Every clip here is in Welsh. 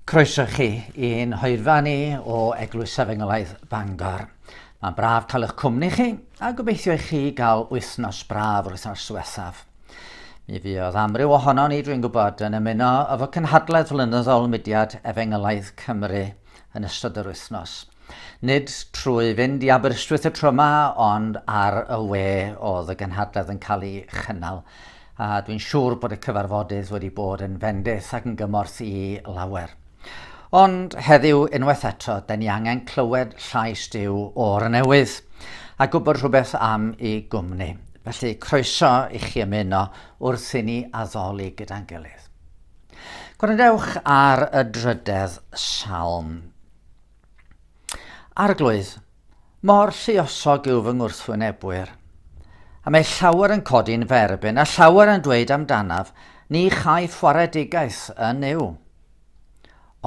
Croeso chi i'n hoedfa ni o Eglwys Efengylaeth Bangor. Mae'n braf cael eich cwmni chi a gobeithio i chi gael wythnos braf o'r wythnos diwethaf. Mi fuodd amryw ohono ni, dwi'n gwybod, yn ymuno efo cynhadledd flynyddol mudiad Efengylaeth Cymru yn ystod yr wythnos. Nid trwy fynd i Aberystwyth y tro yma, ond ar y we oedd y gynhadledd yn cael ei chynnal. A dwi'n siŵr bod y cyfarfodydd wedi bod yn fendith ac yn gymorth i lawer. Ond heddiw unwaith eto, da ni angen clywed llais Duw o'r newydd a gwybod rhywbeth am ei gwmni. Felly croeso i chi ymuno wrth i ni addoli gyda'n gilydd. Gwrandewch ar y 3ydd Salm. Arglwydd, mor lluosog yw fy ngwrthwynebwyr. A mae llawer yn codi'n ferbyn a llawer yn dweud amdanaf, ni chaiff waredigaeth yn yw.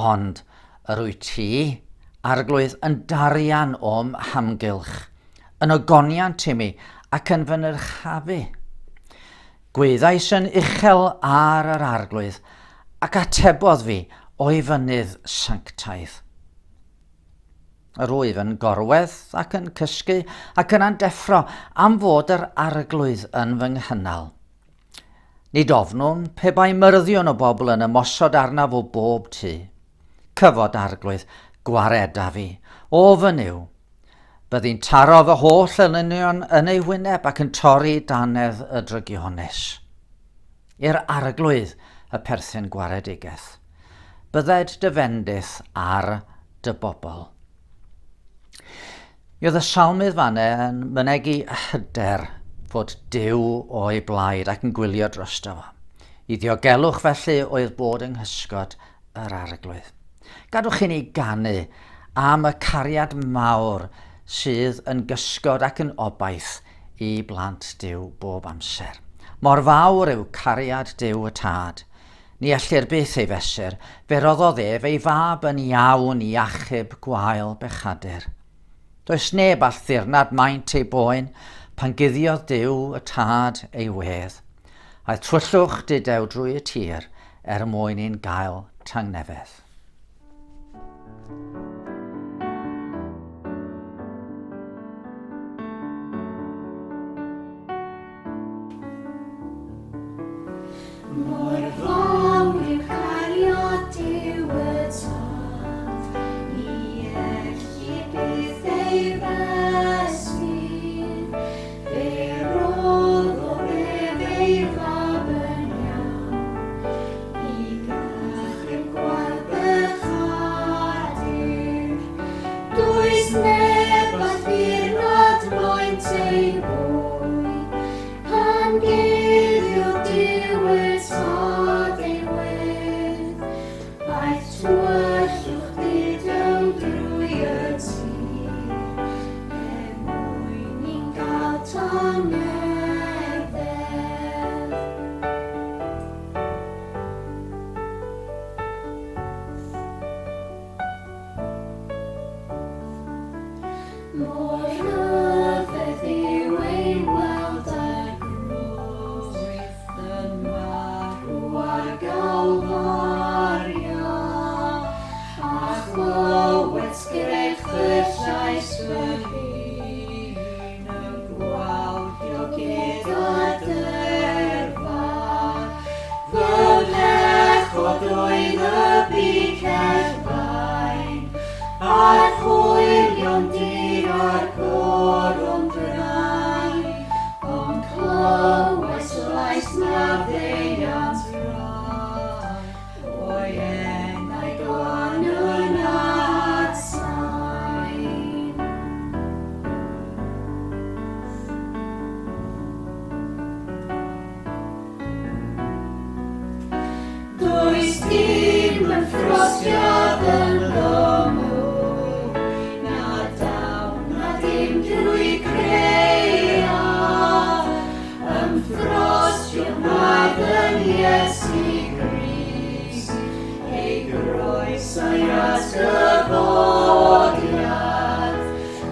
Ond yr wyt ti, arglwydd, yn darian o'm hamgylch, yn ogoniant i mi ac yn fy nyrchafu. Gwyddais yn uchel ar yr arglwydd ac atebodd fi o'i fynydd sanctaidd. Yr wyf yn gorwedd ac yn cysgu ac yn andeffro am fod yr arglwydd yn fy nghynnal. Nid ofnwn pe bai myrddio'n o bobl yn ymosod arnaf o bob tŷ. Cyfod arglwydd gwareda fi, o fy niw. Byddi'n taro fy holl elynion yn ei wyneb ac yn torri danedd y drygiones. I'r arglwydd y perthyn gwaredigaeth. Bydded dy fendith ar dy bobl. Mi oedd y salmydd fanne yn mynegu hyder fod Duw o'i blaid ac yn gwylio drosto fo. I ddiogelwch felly oedd bod yng nghysgod yr arglwydd. Gadwch i ni ganu am y cariad mawr sydd yn gysgod ac yn obaith i blant Duw bob amser. Mor fawr yw cariad Duw y Tad. Ni ellir byth ei fesur, fe roddodd ei fab yn iawn i achub gwael bechadur. Does neb all ddirnad maint ei boen pan guddiodd Duw y Tad ei wedd. Aeth twyllwch didew drwy y tir mwyn i'n gael tangnefedd. Mor fawr yw cariad Duw y Tad, ni ellir byth ei fesur. Fe roddodd ei fab yn iawn, i gachub gwael bechadur. Does neb all ddirnad maint ei boen, pan guddiodd Duw y Tad ei wedd. Aeth twyllwch didew drwy y tir, mwyn i'n gael tangnefedd. Mor rhyfedd yw ei weld ag wyth yn marw ar Galfaria, a chlywed sgrech y llais fy hun yn gwawdio gyda dyrfa. Fy mhechod oedd y bicell fain, a'r hwylion dir a'r goron brau, ond clywes lais na ddeiant rai, o'i enau glan yn atsain. Does dim yn ffrostiad yn lymw, na dawn na dim drwy creiaf, ymffrostio nad yn Iesu Grist, ei groesau at gyfodiad.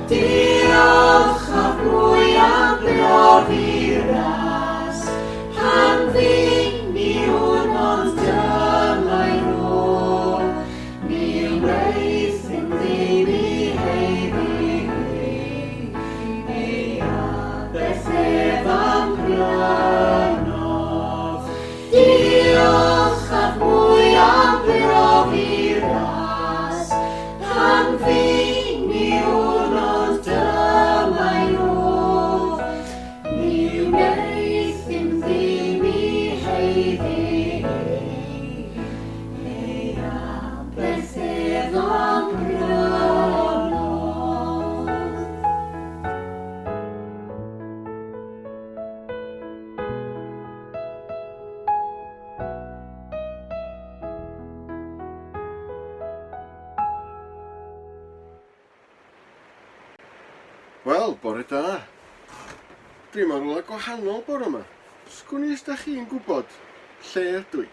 Diolch a bwy am brofi ras, pan fi ni hwn ond dylai ro. Wel, bore da. Dwi mor rwla gwahanol bore yma. Sgwn i os da chi'n gwybod lle ydw i?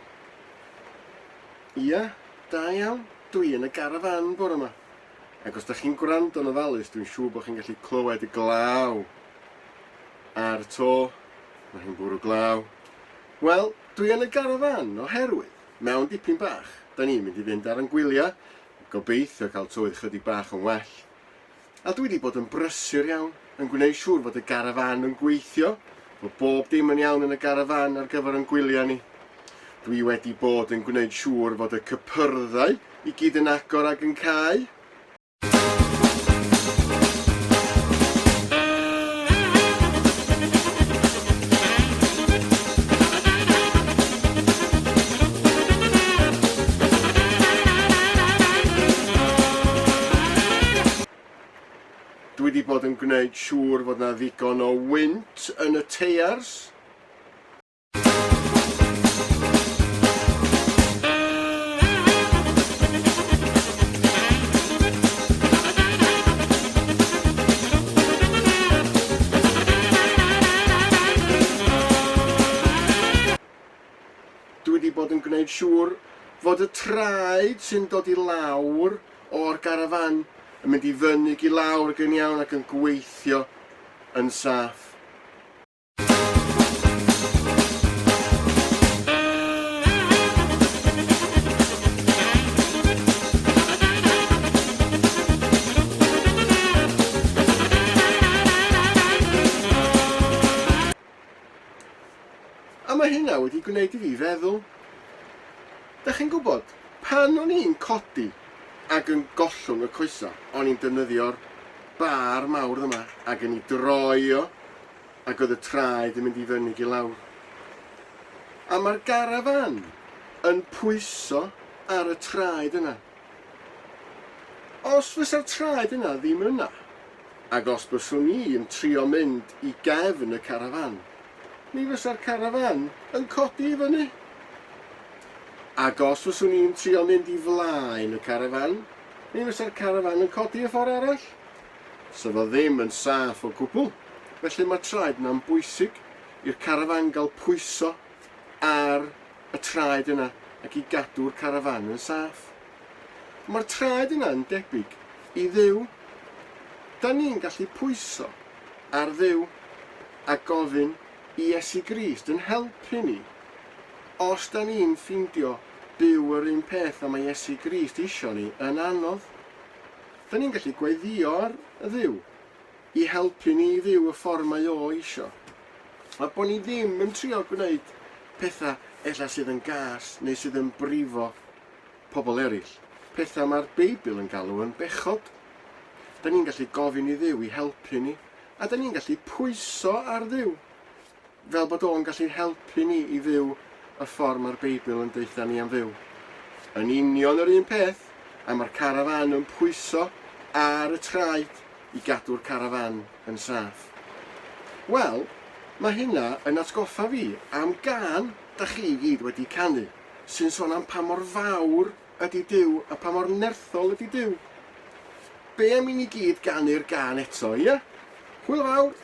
Ia, da iawn. Dwi yn y garafan bore yma. Ac os da chi'n gwrando yn ofalus, dwi'n siŵr bod chi'n gallu clywed y glaw. Ar y to, mae hi'n bwrw glaw. Wel, dwi yn y garafan oherwydd, mewn dipyn bach, da ni'n mynd i fynd ar yn gwyliau, gobeithio cael tywydd chydig bach yn well. A dwi wedi bod yn brysur iawn, yn gwneud siŵr fod y garafan yn gweithio, bod bob dim yn iawn yn y garafan ar gyfer yn gwyliau ni. Dwi wedi bod yn gwneud siŵr fod y cypyrddau i gyd yn agor ac yn cau. Dwi wedi bod yn gwneud siŵr fod na ddigon o wynt yn y teiars. Dwi wedi bod yn gwneud siŵr fod y traed sy'n dod i lawr o'r garafan yn mynd i fyny i lawr ac yn iawn ac yn gweithio yn saff. A mae hynna wedi gwneud i fi feddwl. Dach chi'n gwybod, pan o'n i'n codi ac yn gollwng y coesa, o'n i'n defnyddio'r bar mawr yma ac yn ei droi o ac oedd y traed yn mynd i fyny i lawr. A mae'r garafan yn pwyso ar y traed yna. Os fysa'r traed yna ddim yna, ac os byswn ni yn trio mynd i gefn y carafan, mi fysa'r carafan yn codi i fyny. Ac os fyswn ni'n trio mynd i flaen y carafan, mi fysa'r carafan yn codi y ffordd arall. So fo ddim yn saff o gwbl, felly mae traed yna'n bwysig i'r carafan gael pwyso ar y traed yna ac i gadw'r carafan yn saff. Mae'r traed yna'n debyg i Dduw. Da ni'n gallu pwyso ar Dduw a gofyn i Iesu Grist yn helpu ni. Os da ni'n ffindio byw yr un peth a mae Iesu Grist isio ni yn anodd, da ni'n gallu gweddïo ar y Dduw i helpu ni i fyw y ffordd mae o isio. A bod ni ddim yn trio gwneud pethau ella sydd yn gas neu sydd yn brifo pobl eraill. Pethau mae'r Beibl yn galw yn bechod. Da ni'n gallu gofyn i Dduw i helpu ni, a da ni'n gallu pwyso ar Dduw, fel bod o'n gallu helpu ni i fyw y ffordd mae'r Beibl yn deitha ni am fyw. Yn union yr un peth, a mae'r carafan yn pwyso ar y traed i gadw'r carafan yn saff. Wel, mae hynna yn atgoffa fi am gan da chi gyd wedi canu, sy'n sôn am pa mor fawr ydy Duw a pa mor nerthol ydy Duw. Be am i ni gyd ganu'r gan eto, ia? Hwyl fawr!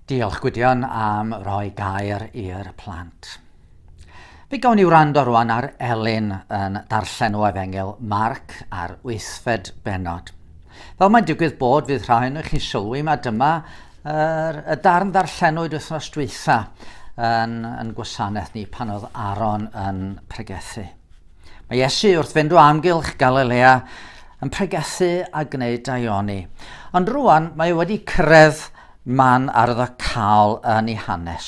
Diolch Gwydion am roi gair i'r plant. Fe gawn ni wrando rwan ar Elin yn darllen o Efengil Marc ar 8fed bennod. Fel mae'n digwydd bod fydd rhai nhw chi'n sylwi, mae dyma y darn ddarllenwyd wythnos dwytha yn gwasanaeth ni pan oedd Aaron yn pregethu. Mae Iesu wrth fynd o amgylch Galilea yn pregethu a gwneud daioni. Ond rwan mae wedi cyrraedd man ardd o cael yn ei hanes.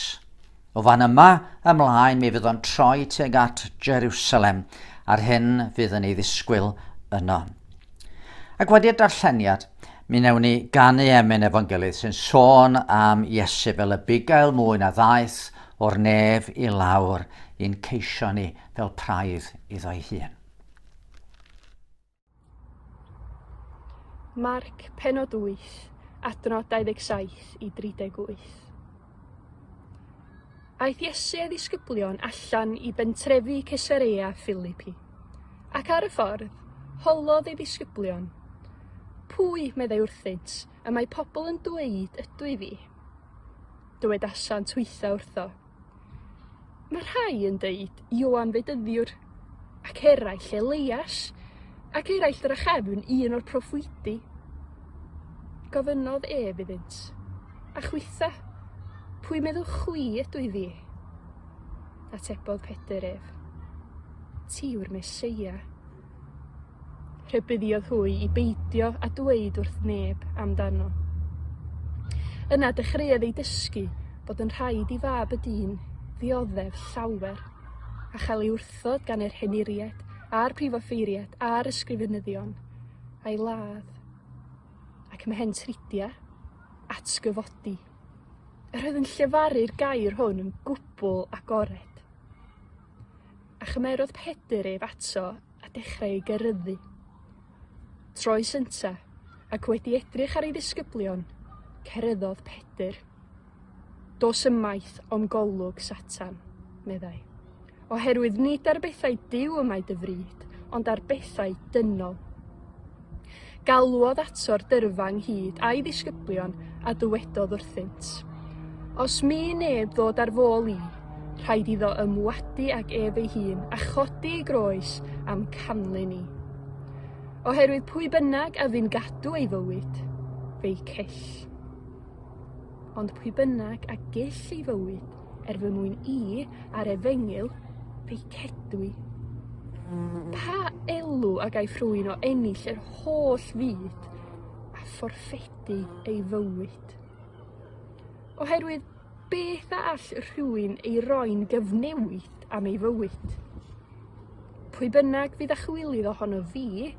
O fan yma ymlaen mi fydd o'n troi tuag at Jerusalem a'r hyn fydd yn ei ddisgwyl yno. Ac wedi'r darlleniad, mi newn ni ganu emyn Efengylydd sy'n sôn am Iesu fel y bugail mwy na ddaeth o'r nef i lawr i'n ceisio ni fel praidd iddo'i hun. Marc pennod 8, adnod 27 i 38. Aeth Iesu ei ddisgyblion allan i bentrefi Cesarea Philippi, ac ar y ffordd, holodd ei ddisgyblion. Pwy, meddai wrthynt, y mae pobl yn dweud ydw i fi? Dywedasant wytha wrtho. Mae rhai yn deud Ioan Fedyddiwr, ac eraill Elias, ac eraill Drachefn un o'r proffwydi. Gofynnodd ef iddynt, a chwytha, pwy meddwch chwi ydw i fi? Atebodd Pedyr ef, ti yw'r Meseia. Rhybuddiodd hwy i beidio a dweud wrth neb amdano. Yna dechreuodd ei dysgu bod yn rhaid i fab y dyn ddioddef llawer a chael ei wrthod gan yr heniriaid a'r prifofeiriad a'r ysgrifenyddion a'i ladd ac mhen tridia atgyfodi. Yr oedd yn llefaru'r gair hwn yn gwbl agored. A chymerodd Pedyr ef ato a dechrau ei gyrryddu. Troi synta, ac wedi edrych ar ei ddisgyblion, ceryddodd Pedyr. Dos ymaith o'm golwg Satan, meddai, oherwydd nid ar bethau Duw yma'i dyfryd, ond ar bethau dynol. Galwodd ato'r dyrfa ynghyd a'i ddisgyblion a dywedodd wrthynt. Os mi neb ddod ar fôl i, rhaid iddo ymwadu ag ef ei hun a chodi ei groes am canlyn i. Oherwydd pwy bynnag a fi'n gadw ei fywyd, fe'i cell. Ond pwy bynnag a gell ei fywyd fy mwyn i ar Efengil, fe'i cedwi. Pa elw a gaeth rhywun o ennill yr holl fyd a phorffedu ei fywyd? Oherwydd beth a all rhywun ei roi'n gyfnewid am ei fywyd? Pwy bynnag fydd a chwylydd ohono fi,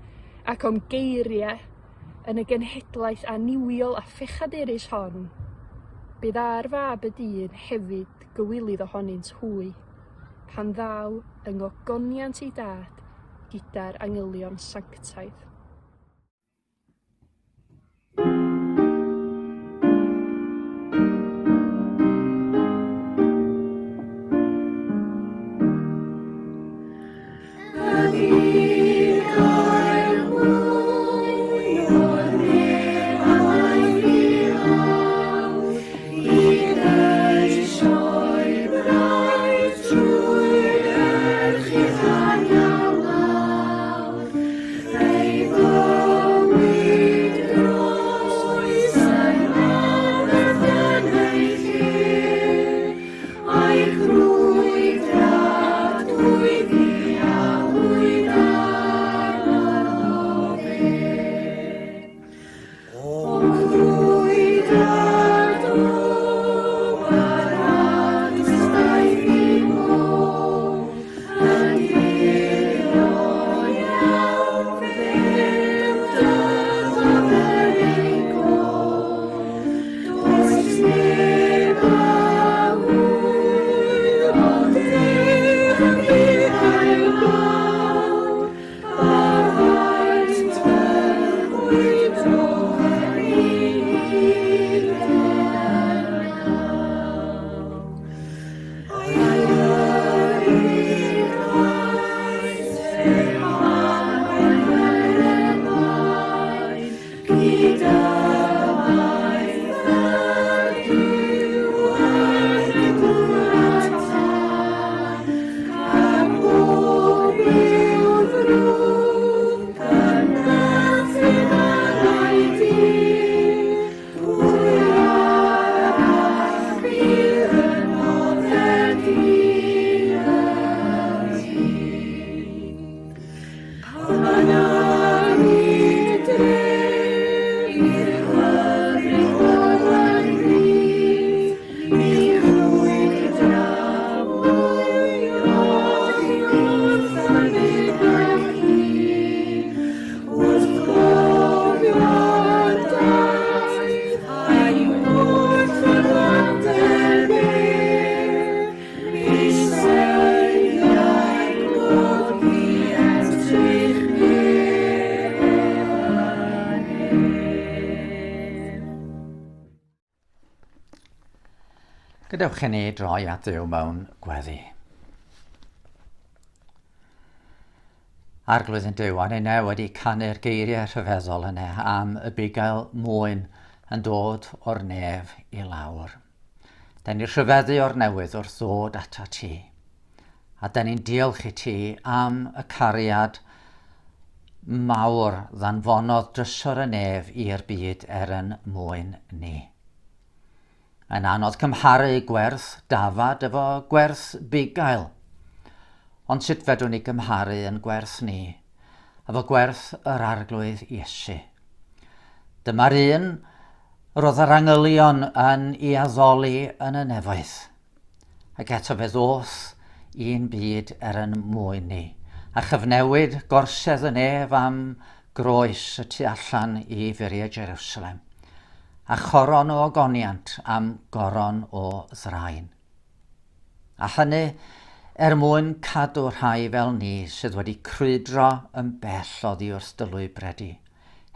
ac o'm geiriau yn y genhedlaeth aniwiol a phechadurus hon, bydd ar fab y dyn hefyd gywilydd ohonynt hwy, pan ddaw yng ngogoniant ei dad gyda'r angylion sanctaidd. Brave Gadewch i ni droi at Dduw mewn gweddi. Arglwydd yn Duw, a'n yna wedi canu'r geiriau rhyfeddol yna am y bugail mwyn yn dod o'r nef i lawr. Da ni'n rhyfeddu o'r newydd wrth ddod ata ti. A da ni'n diolch i ti am y cariad mawr ddanfonodd drysor y nef i'r byd yn mwyn ni. Yn anodd cymharu gwerth Dafad efo gwerth bugail. Ond sut fedrwn ni gymharu yn gwerth ni, efo gwerth yr arglwydd Iesu. Dyma'r un roedd yr angylion yn ei addoli yn y nefoedd. Ac eto fe ddoth un byd yn mwyn ni, a chyfnewid gorsedd y nef am groes y tu allan i furiau Jerusalem, a choron o ogoniant am goron o ddraen. A hynny mwyn cadw rhai fel ni sydd wedi crwydro yn bell oddi wrth dy lwybredi,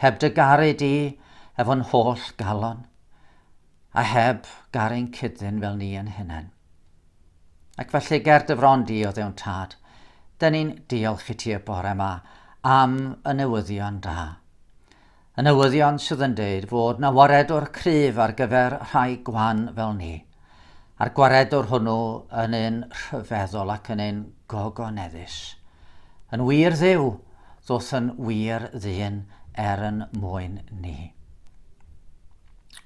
heb dy garu di efo'n holl galon, a heb garu'n cydyn fel ni yn hynny. Ac felly ger dyfron di o ddewn tad, da ni'n diolch i ti y bore yma am y newyddion da. Y newyddion sydd yn dweud fod na waredwr cryf ar gyfer rhai gwan fel ni, a'r gwaredwr hwnnw yn un rhyfeddol ac yn un gogoneddus. Yn wir Dduw, ddoth yn wir ddyn yn mwyn ni.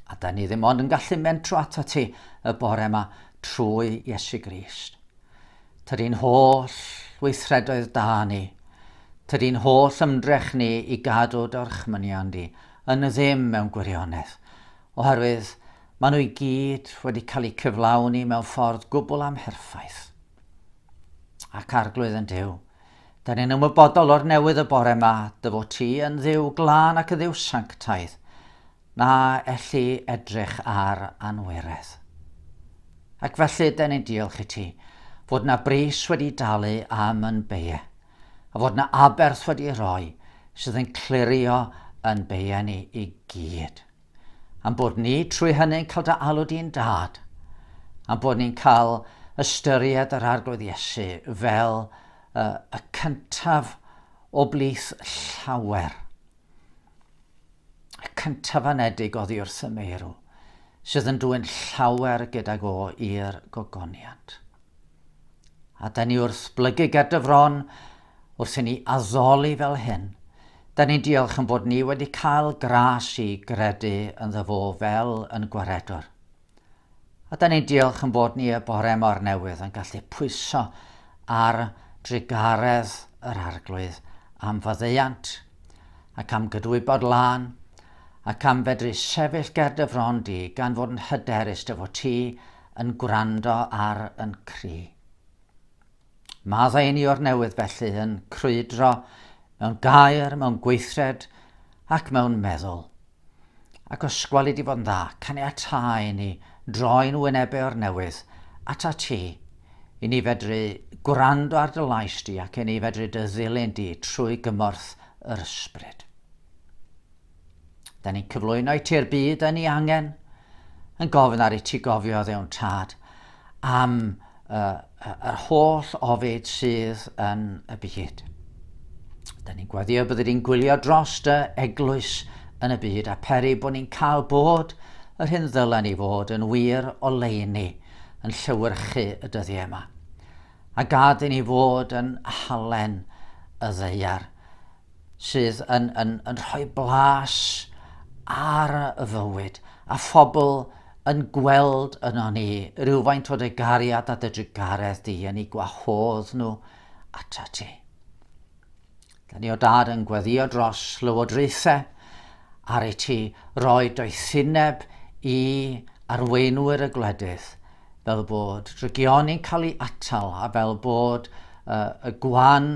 A da ni ddim ond yn gallu mentro ato ti y bore yma trwy Iesu Grist. Tydi'n holl weithredoedd da ni, tydi'n holl ymdrech ni i gadw dorchmynion di yn ddim mewn gwirionedd, oherwydd maen nhw i gyd wedi cael eu cyflawni mewn ffordd gwbl amherffaith. Ac arglwydd yn Duw, da ni'n ymwybodol o'r newydd y bore yma dy fod ti yn Dduw glân ac y Dduw sanctaidd, na elli edrych ar anwiredd. Ac felly da ni'n diolch i ti fod na bris wedi dalu am yn beie, a fod na aberth wedi rhoi sydd yn clirio yn beie ni i gyd. Am bod ni trwy hynny'n cael dy alw di'n dad, am bod ni'n cael ystyried yr arglwydd Iesu fel y cyntaf o blith llawer, y cyntaf anedig oddi wrth y meirw, sydd yn dwyn llawer gydag o i'r gogoniant. A da ni wrth blygu ger dyfron, wrth i ni addoli fel hyn, da ni'n diolch yn bod ni wedi cael gras i gredu yn ddyfo fel yn gwaredwr. A da ni'n diolch yn bod ni y bore mor newydd yn gallu pwyso ar drigaredd yr arglwydd am faddeuant, ac am gydwybod lan, ac am fedru sefyll ger dyfron di gan fod yn hyderus dy fod ti yn gwrando ar yn cri. Maddau ni o'r newydd felly yn crwydro mewn gair, mewn gweithred ac mewn meddwl. Ac os gwali di bod yn dda, caniatáu ni droi'n wynebau o'r newydd ata ti, i ni fedru gwrando ar dy lais di ac i ni fedru dy ddilyn di trwy gymorth yr ysbryd. Da ni'n cyflwyno i ti'r byd yn ei angen, yn gofyn ar i ti gofio ddewn tad am yr holl ofid sydd yn y byd. Da ni'n gweddio byddwn ni'n gwylio dros dy eglwys yn y byd a peri bod ni'n cael bod yr hyn ddylen ni fod yn wir o leini yn llywyrchu y dyddiau yma. A gad i ni fod yn halen y ddeiar sydd yn rhoi blas ar y fywyd a phobl yn gweld yno ni rhywfaint o dy gariad a dy drigaredd di yn ei gwahodd nhw ata ti. Da ni o dad yn gweddio dros lywodraethau ar ei ti roi doethineb i arweinwyr y gwledydd fel bod regioni'n cael ei atal a fel bod y gwan,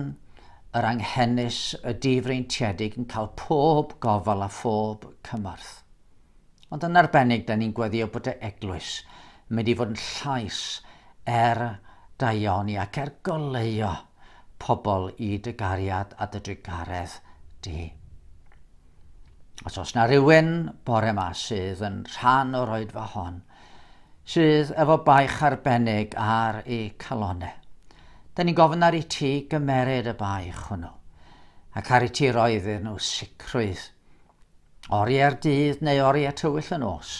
yr anghennus, y difreintiedig yn cael pob gofal a phob cymorth. Ond yn arbennig, da ni'n gweddio bod y eglwys yn mynd i fod yn llais daioni ac goleuo pobl i dy gariad a dy drigaredd di. Os oes na rhywun bore yma sydd yn rhan o'r oedfa hon, sydd efo baich arbennig ar ei calonau. Da ni'n gofyn ar ei ti gymered y baich hwnnw, ac ar ei ti roedd nhw sicrwydd. Oriau'r dydd neu oriau tywyll yn os,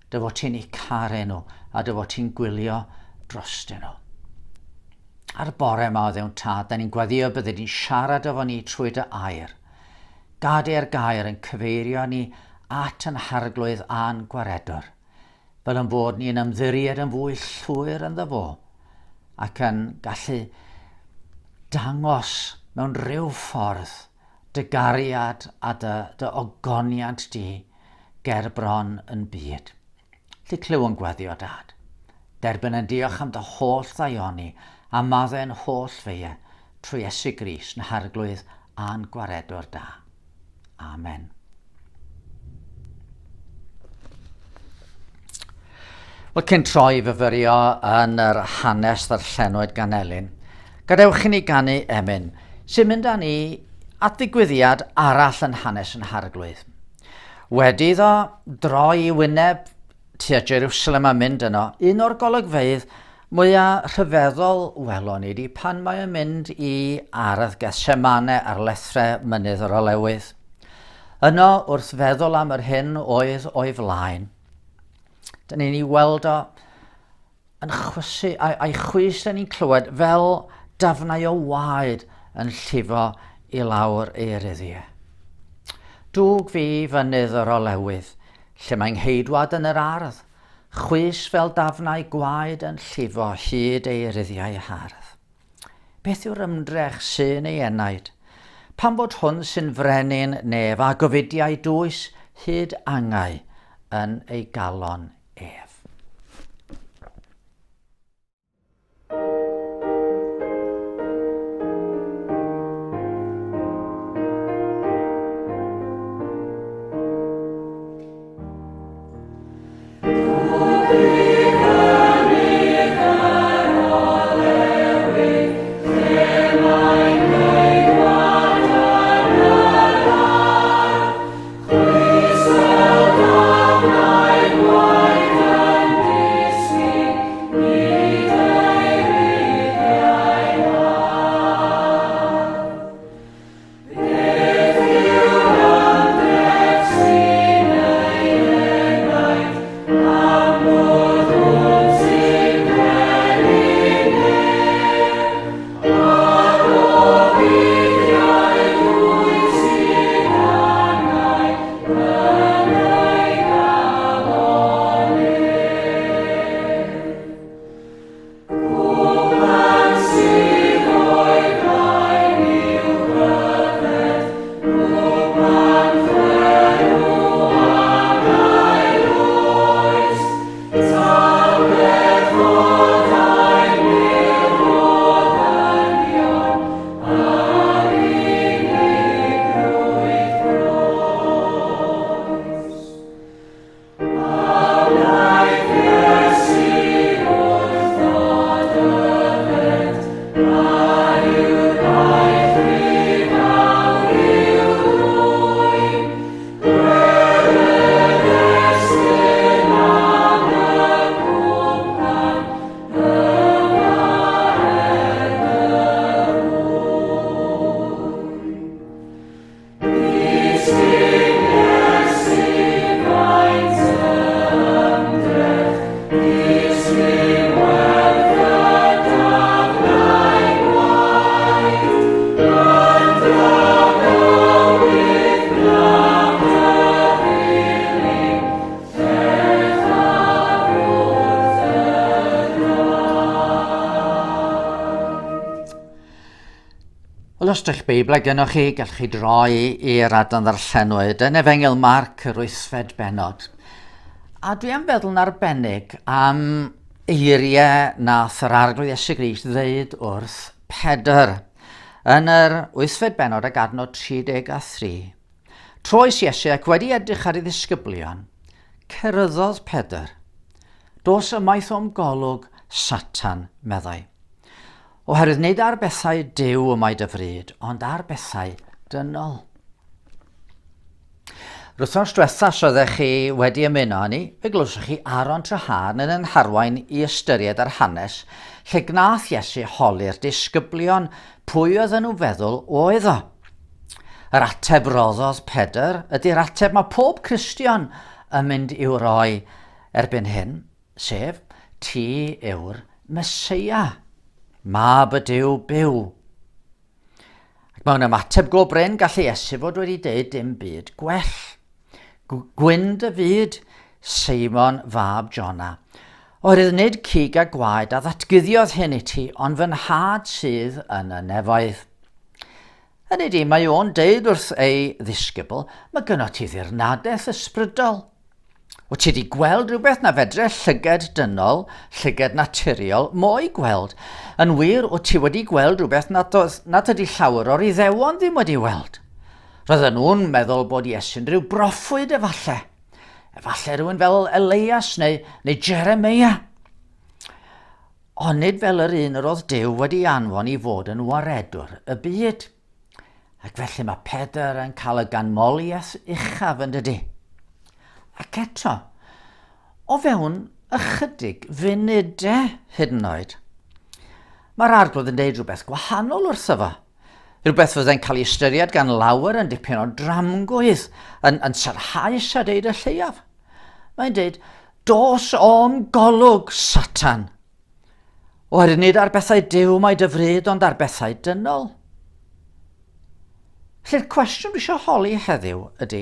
dy fod ti'n eu caru nhw a dy fod ti'n gwylio drostyn nhw. Ar y bore yma o ddewn tad, da ni'n gweddio bydde ni'n siarad efo ni trwy dy air. Gadair gair yn cyfeirio ni at yn harglwydd a'n gwaredwr, fel yn bod ni'n ymddiried yn fwy llwyr yn ddo ac yn gallu dangos mewn rhyw ffordd dy gariad a dy ogoniant di ger bron yn byd. Lly clyw yn gweddio, Dad. Derbyn yn diolch am dy holl ddaioni a maddau'n holl feie trwy Iesu Grist yn harglwydd a'n gwaredwr da. Amen. Wel, cyn troi fyfyrio yn yr hanes ddarllenwyd gan Elin, gadewch i ni ganu emyn sy'n mynd â ni at ddigwyddiad arall yn hanes yn harglwydd. Wedi iddo droi i wyneb tua Jerusalem a mynd yno, un o'r golygfeydd mwyaf rhyfeddol welon ni di pan mae yn mynd i ardd Gethsemane ar lethrau mynydd yr olewydd. Yno, wrth feddwl am yr hyn oedd o'i flaen, da ni'n ei weld o yn chwysu, a'i chwys da ni'n clywed fel dafnau o waed yn llifo i lawr ei ryddiau. Dwg fi fynydd yr olewydd, lle mae'n heidwad yn yr ardd, chwys fel dafnau gwaed yn llifo hyd ei ryddiau hardd. Beth yw'r ymdrech sy'n ei enaid? Pan bod hwn sy'n frenin nef a gofidiau dwys hyd angau yn ei galon ef. Wel, os ydych Beiblau gennych chi, gallwch chi droi i'r adran ddarllenwyd yn Efengyl Marc yr 8fed bennod. A dwi am feddwl yn arbennig am eiriau nath yr arglwydd Iesu Grist ddeud wrth Pedr yn yr 8fed bennod ag adnod 33. Troes Iesu ac wedi edrych ar ei ddisgyblion, ceryddodd Pedr. Dos ymaith o'm golwg Satan, meddai. Oherwydd nid ar bethau Duw y mae dy fryd, ond ar bethau dynol. Rwythnos diwetha syddech chi wedi ymuno ni, fe glwswch chi Aron Trahar yn harwain i ystyried ar hanes lle gnaeth Iesu holi'r disgyblion pwy oedd nhw feddwl oedd o. Yr ateb roddodd Pedr ydy'r ateb mae pob Cristion yn mynd i'w roi erbyn hyn, sef ti yw'r Meseia, mab y Duw byw. Ac mewn ymateb go brin gall Iesu fod wedi deud dim byd gwell. Gwyn dy fyd, Seimon fab Jona. Oherwydd nid cig a gwaed a ddatguddiodd hyn i ti, ond fy nhad sydd yn y nefoedd. Hynny di, mae o'n deud wrth ei ddisgybl, mae gynnot ti ddirnadaeth ysbrydol. Wyt ti wedi gweld rhywbeth na fedre llyged dynol, llyged naturiol, moi gweld. Yn wir, wyt ti wedi gweld rhywbeth nad ydy llawer o'r Iddewon ddim wedi weld. Roedden nhw'n meddwl bod Iesu'n rhyw broffwyd efallai. Efallai rhywun fel Elias neu Jeremia. Ond nid fel yr un yr oedd Duw wedi anfon i fod yn waredwr y byd. Ac felly mae Pedr yn cael y ganmoliaeth uchaf yn dydy. Ac eto, o fewn ychydig funudau hyd yn oed, mae'r arglwydd yn deud rhywbeth gwahanol wrtho fo. Rhywbeth fyddai'n cael ei ystyried gan lawer yn dipyn o dramgwydd yn sarhaus a deud y lleiaf. Mae'n deud, dos o'm golwg Satan. Oherwydd nid ar bethau Duw mae dyfryd ond ar bethau dynol. Felly'r cwestiwn dwi eisiau holi heddiw ydy,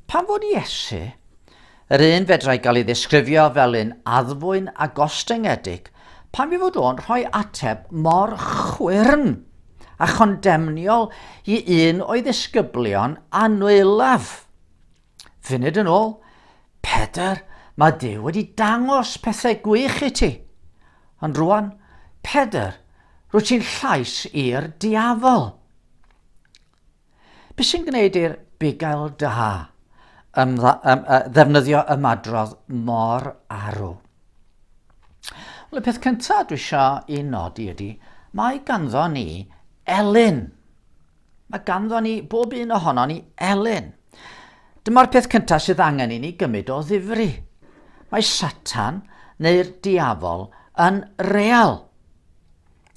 pam fod Iesu, yr un fedrai gael ei ddisgrifio fel un addfwyn a gostengedig, pam i fod o'n rhoi ateb mor chwyrn a chondemniol i un o'i ddisgyblion anwylaf. Funud yn ôl, Pedr, mae Duw wedi dangos pethau gwych i ti. Ond rwan, Pedr, rwyt ti'n llais i'r diafol. Be sy'n gwneud i'r bugail da ddefnyddio ymadrodd mor arw? Wel, y peth cyntaf dwi eisiau i nodi ydy, mae ganddo ni elyn. Mae ganddo ni, bob un ohono ni, elyn. Dyma'r peth cyntaf sydd angen i ni gymryd o ddifri. Mae Satan neu'r diafol yn real.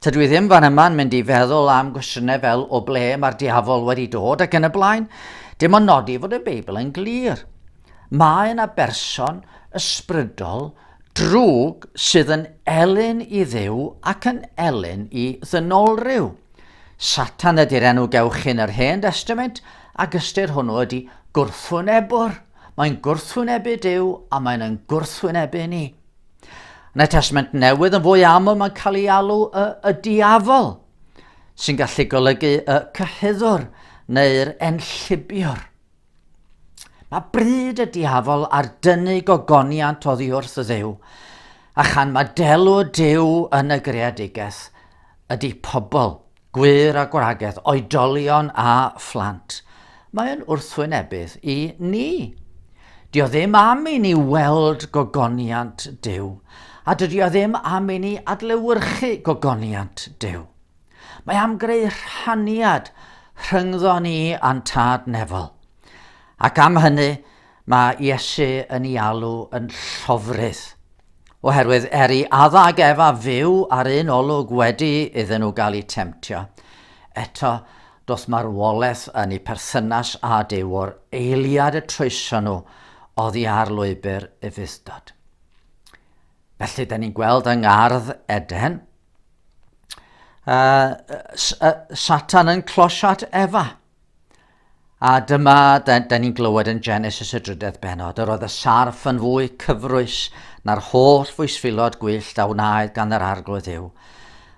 Tydw i ddim fan yma'n mynd i feddwl am gwestiynau fel o ble mae'r diafol wedi dod ac yn y blaen. Dim ond nodi fod y Beibl yn glir. Mae yna berson ysbrydol drwg sydd yn elyn i Dduw ac yn elyn i ddynolryw. Satan ydy'r enw gewch yn yr Hen Testament ac ystyr hwnnw ydy gwrthwynebwr. Mae'n gwrthwynebu Duw a mae'n gwrthwynebu ni. Yn y Testament Newydd yn fwy aml mae'n cael ei alw y diafol, sy'n gallu golygu y cyhyddwr neu'r enllibiwr. Mae bryd y diafol ar dynnu gogoniant oddi wrth y Dduw, a chan mae delw Duw yn y greadigaeth ydy pobl, gwir a gwragedd, oedolion a phlant. Mae'n wrthwynebydd i ni. Dio ddim am i ni weld gogoniant Duw, a dydy o ddim am i ni adlewyrchu gogoniant Duw. Mae am greu rhaniad rhyngddo ni a'n tad nefol. Ac am hynny mae Iesu yn ei alw yn llofrydd. Oherwydd eri Adda ac Efa fyw ar un olwg wedi iddyn nhw gael eu temtio. Eto, dos marwolaeth yn eu perthynas a Duw o'r eiliad y troeso nhw oddi ar lwybr y fuddod. Felly, da ni'n gweld yng ngardd Eden, Satan yn closiat Efa. A dyma, da ni'n glywed yn Genesis y 3 bennod, yr oedd y sarff yn fwy cyfrwys na'r holl fwysfilod gwyllt a wnaed gan yr arglwydd Dduw.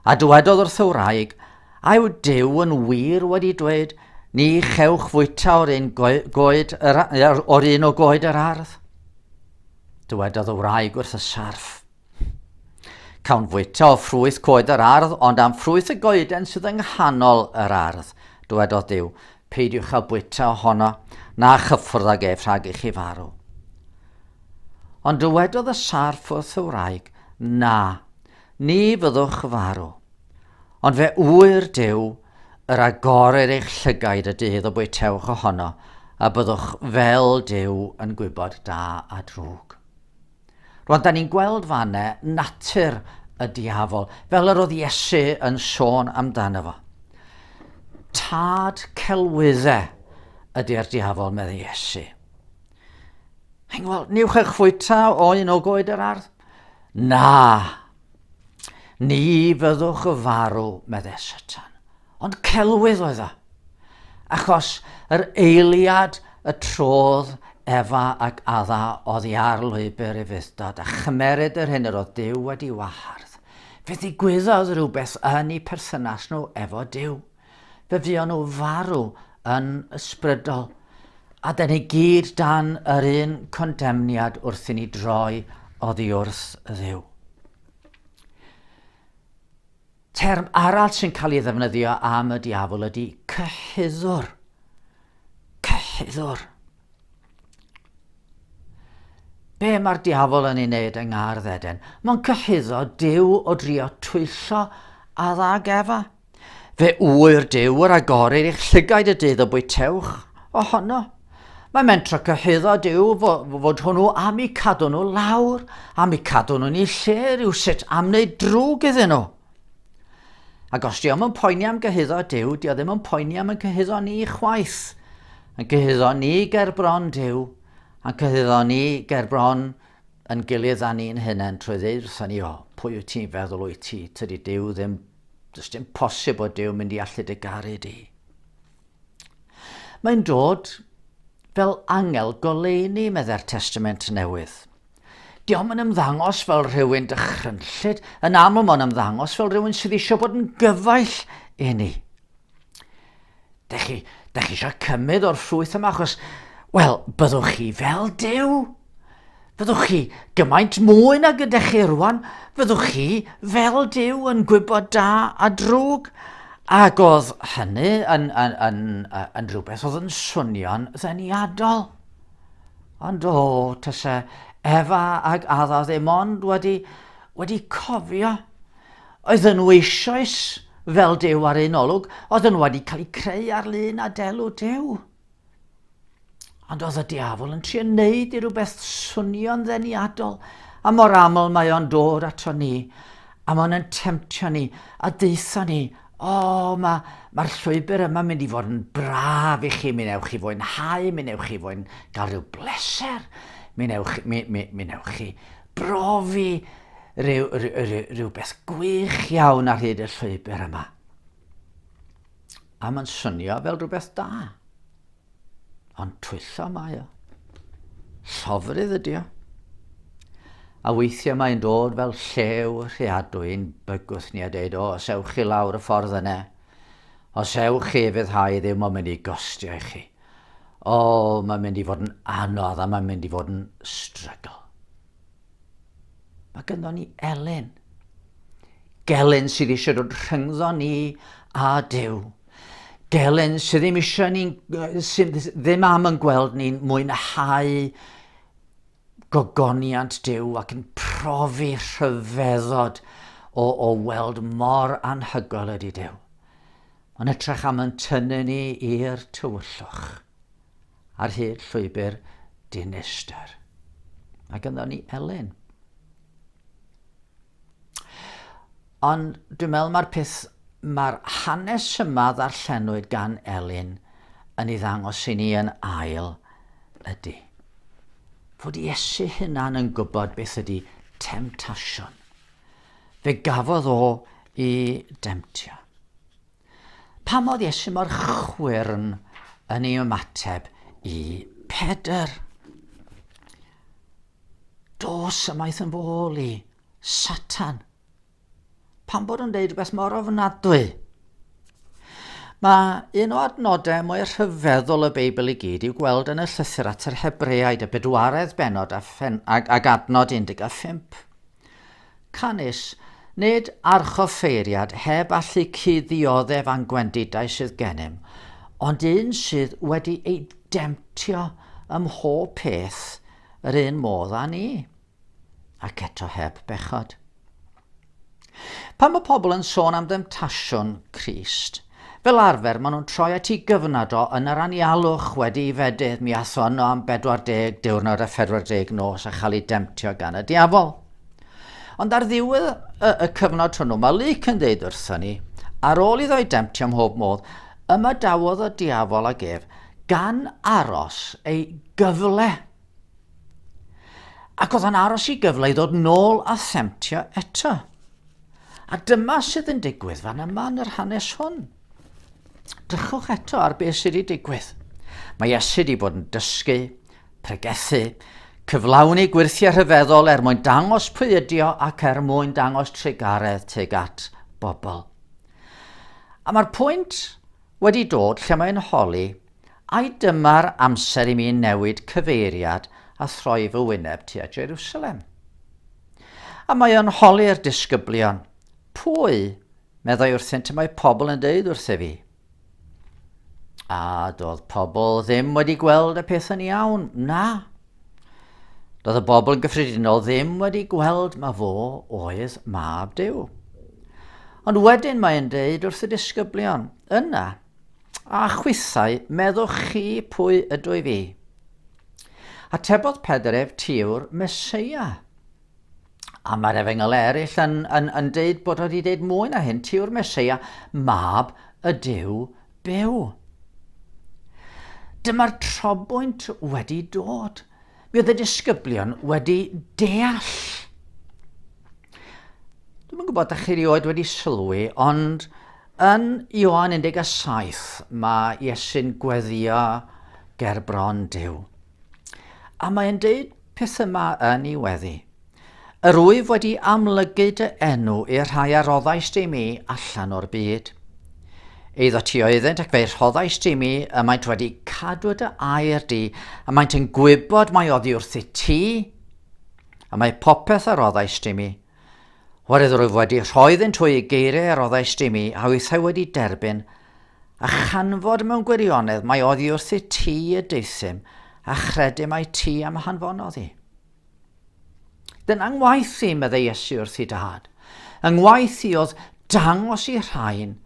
A dywedodd wrth y wraig, a yw Duw yn wir wedi dweud, ni chewch fwyta o'r un o goed yr ardd? Dywedodd y wraig wrth y sarff. Cawn fwyta o ffrwyth coed yr ardd, ond am ffrwyth y goeden sydd yng nghanol yr ardd, dywedodd Duw, peidiwch â bwyta ohono, na chyffwrdd ag ef rhag i chi farw. Ond dywedodd y sarff wrth y wraig, na, ni fyddwch farw. Ond fe wyr Duw, yr agorir eich llygaid y dydd o bwytewch ohono, a byddwch fel Duw yn gwybod da a drwg. Rwan, da ni'n gweld fanne natur y diafol, fel yr oedd Iesu yn sôn amdano fo. Tad celwyddau ydy'r diafol, medde Iesu. Wel, niwch eich fwyta o un o goed yr ardd? Na, ni fyddwch y farw, medde Satan. Ond celwydd oedd o. Achos yr eiliad y trodd Efa ac Adda oddi ar lwybr i fyddod, a chymeryd yr hyn yr oedd Duw wedi wahardd. Fe ddigwyddodd rhywbeth yn eu perthynas nhw efo Duw. Fe fuon nhw farw yn ysbrydol. A da ni gyd dan yr un condemniad wrth i ni droi oddi wrth y Dduw. Term arall sy'n cael ei ddefnyddio am y diafol ydy cyhuddwr. Cyhuddwr. Be mae'r diafol yn ei wneud yng Ngardd Eden? Mae'n cyhuddo Duw o drio twyllo Adda ac Efa. Fe wyr Duw yr agorir eich llygaid y dydd o bwytewch ohono. Mae'n mentro cyhuddo Duw fod hwnnw am i cadw nhw lawr, am i cadw nhw'n ei lle rhywsut am wneud drwg iddyn nhw. Ac os diolch yn poeni am gyhuddo Duw, diolch ddim yn poeni am y cyhuddo ni chwaith. Yn gyhuddo ni ger bron Duw, a'n cyhuddo ni ger bron yn gilydd a ni'n hunain trwy ddeud wrthon ni, pwy wyt ti'n feddwl wyt ti? Tydi Duw ddim, does dim posib o Duw mynd i allu dy garu di. Mae'n dod fel angel goleuni, medde'r Testament Newydd. Diolch yn ymddangos fel rhywun dychrynllyd, yn aml mae'n ymddangos fel rhywun sydd eisiau bod yn gyfaill i ni. Dech chi eisiau cymryd o'r ffrwyth yma, achos, wel, byddwch chi fel Duw. Byddwch chi gymaint mwy na gydech chi rwan, byddwch chi fel Duw yn gwybod da a drwg. Ac oedd hynny yn rhywbeth oedd yn swnio'n ddeniadol. Ond tyse Efa ac Adda ddim ond wedi cofio. Oedden nhw eisoes fel Duw ar un olwg, oedden nhw wedi cael eu creu ar lun a delw Duw. Ond oedd y diafol yn trio wneud i rhywbeth swnio'n ddeniadol, a mor aml mae o'n dod ato ni, a mae'n yn temtio ni, a deitha ni, mae'r llwybr yma mynd i fod yn braf i chi, mi newch chi fwynhau, mi newch chi gael rhyw bleser, mi newch chi brofi rhywbeth gwych iawn ar hyd y llwybr yma. A mae'n swnio fel rhywbeth da. Ond twyllo mae o. Llofrydd ydi o. A weithiau mae'n dod fel llew rheadwy'n bygwth ni a dweud, os ewch chi lawr y ffordd yna, os ewch chi fyddhau ddim o'n mynd i gostio i chi. Mae'n mynd i fod yn anodd a mae'n mynd i fod yn strygl. Mae gynno ni Elin. Gelyn sydd eisiau dod rhyngddo ni a Duw. Gelyn sydd ddim am yn gweld ni'n mwynhau gogoniant Duw ac yn profi rhyfeddod o weld mor anhygoel ydi Duw. Mae'n edrych am yn tynnu ni i'r tywyllwch ar hyd llwybr dinistyr. Mae gynno ni Elin. Ond dwi'n meddwl mae'r hanes yma ddarllenwyd gan Elin yn ei ddangos i ni yn ail ydy. Fod Iesu hunan yn gwybod beth ydy temtasiwn. Fe gafodd o i demtio. Pam oedd Iesu mor chwyrn yn ei ymateb i Pedr? Dos ymaith yn fôl i Satan. Pam bod yn deud rhywbeth mor ofnadwy? Mae un o adnodau mwy rhyfeddol y Beibl i gyd i'w gweld yn y llythyr at yr Hebreaid, y 4 bennod ag adnod 15. Canis, nid archoffeiriad heb allu cuddioddef a'n gwendidau sydd gennym, ond un sydd wedi ei demtio ym mhob peth yr un modd â ni, ac eto heb bechod. Pan mae pobl yn sôn am demtasiwn Crist, Fel arfer, maen nhw'n troi at ei gyfnod o yn yr anialwch wedi ei fedydd mi athon nhw am 40 diwrnod a 40 nos a chael ei demtio gan y diafol. Ond ar ddiwedd y cyfnod hwnnw, mae Luc yn deud wrthyn ni, ar ôl iddo ei demtio ym mhob modd, yma dawodd y diafol ag ef gan aros ei gyfle. Ac oedd yn aros ei gyfle i ddod nôl a themtio eto. A dyma sydd yn digwydd fan yma yn yr hanes hwn. Drychwch eto ar beth sydd wedi digwydd. Mae Iesu wedi bod yn dysgu, pregethu, cyflawni gwirthiau rhyfeddol mwyn dangos pwy ydi o ac mwyn dangos treigaredd tuag at bobl. A mae'r pwynt wedi dod lle mae'n holi ai dyma'r amser i mi newid cyfeiriad a throi fy wyneb tua Jerusalem. A mae o'n holi'r disgyblion. Pwy, meddai wrthynt, mae pobl yn deud wrtho fi? A doedd pobl ddim wedi gweld y peth yn iawn. Na. Doedd y bobl yn gyffredinol ddim wedi gweld ma fo oedd mab Duw. Ond wedyn mae'n deud wrth y disgyblion, yna, a chwithau, meddwch chi pwy ydw i fi. A tebodd Pedr ef tiw'r Meseia. A mae'r efengyl eraill yn deud bod wedi deud mwy na hyn, tiw'r Meseia, mab y Duw byw. Dyma'r trobwynt wedi dod. Mi oedd y disgyblion wedi deall. Dwi'n yn gwybod ydych chi rioed wedi sylwi, ond yn Ioan 17 mae Iesu'n gweddio ger bron Duw. A mae'n deud peth yma yn ei weddi. Yr wyf wedi amlygu dy enw i'r rhai a roddais di mi allan o'r byd. Eiddo ti oeddent ac fe rhoddais di mi y maent wedi cadw dy air di a maent yn gwybod mae oddi wrth i ti a mae popeth a roddais di mi. Warydd rwyf wedi rhoedd yn twy i geiriau a roddais di mi a weithiau wedi derbyn a chanfod mewn gwirionedd mae oddi wrth i ti y deithim a chredu mai ti am hanfonodd i. Dyna ngwaith i, meddai Iesu wrth i dad. Yngwaith i oedd dangos i rhain